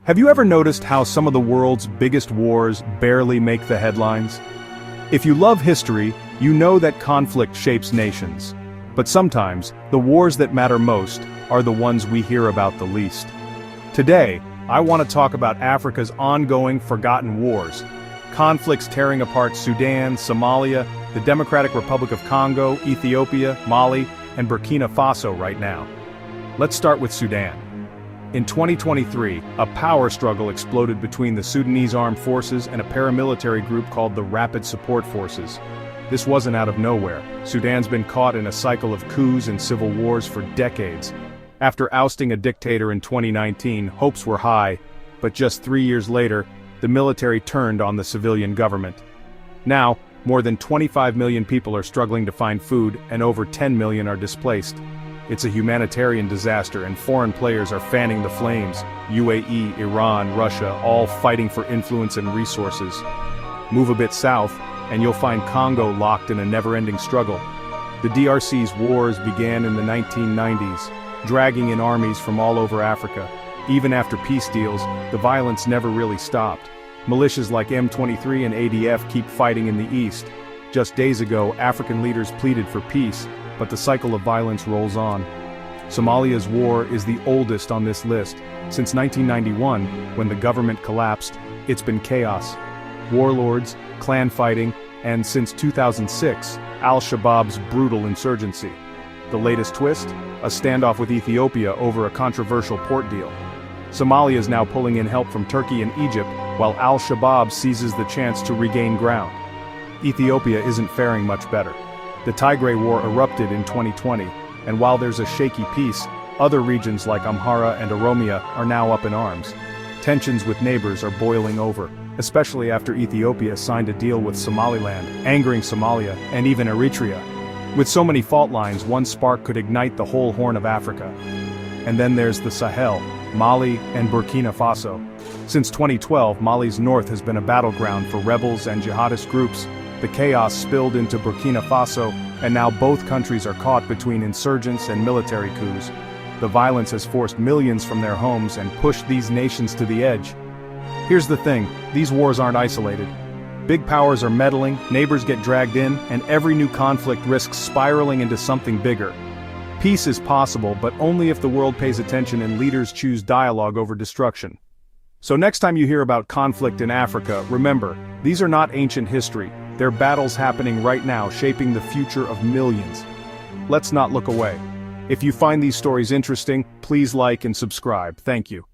Have you ever noticed how some of the world's biggest wars barely make the headlines? If you love history, you know that conflict shapes nations. But sometimes, the wars that matter most are the ones we hear about the least. Today, I want to talk about Africa's ongoing forgotten wars. Conflicts tearing apart Sudan, Somalia, the Democratic Republic of Congo, Ethiopia, Mali, and Burkina Faso right now. Let's start with Sudan. In 2023, a power struggle exploded between the Sudanese armed forces and a paramilitary group called the Rapid Support Forces. This wasn't out of nowhere. Sudan's been caught in a cycle of coups and civil wars for decades. After ousting a dictator in 2019, hopes were high, but just 3 years later, the military turned on the civilian government. Now, more than 25 million people are struggling to find food, and over 10 million are displaced. It's a humanitarian disaster, and foreign players are fanning the flames. UAE, Iran, Russia, all fighting for influence and resources. Move a bit south, and you'll find Congo locked in a never-ending struggle. The DRC's wars began in the 1990s, dragging in armies from all over Africa. Even after peace deals, the violence never really stopped. Militias like M23 and ADF keep fighting in the east. Just days ago, African leaders pleaded for peace, but the cycle of violence rolls on. Somalia's war is the oldest on this list. Since 1991, when the government collapsed, it's been chaos. Warlords, clan fighting, and since 2006, Al-Shabaab's brutal insurgency. The latest twist? A standoff with Ethiopia over a controversial port deal. Somalia is now pulling in help from Turkey and Egypt, while Al-Shabaab seizes the chance to regain ground. Ethiopia isn't faring much better. The Tigray War erupted in 2020, and while there's a shaky peace, other regions like Amhara and Oromia are now up in arms. Tensions with neighbors are boiling over, especially after Ethiopia signed a deal with Somaliland, angering Somalia and even Eritrea. With so many fault lines, one spark could ignite the whole Horn of Africa. And then there's the Sahel, Mali and Burkina Faso. Since 2012, Mali's north has been a battleground for rebels and jihadist groups. The chaos spilled into Burkina Faso, and now both countries are caught between insurgents and military coups. The violence has forced millions from their homes and pushed these nations to the edge. Here's the thing, these wars aren't isolated. Big powers are meddling, neighbors get dragged in, and every new conflict risks spiraling into something bigger. Peace is possible, but only if the world pays attention and leaders choose dialogue over destruction. So next time you hear about conflict in Africa, remember, these are not ancient history. They're battles happening right now, shaping the future of millions. Let's not look away. If you find these stories interesting, please like and subscribe. Thank you.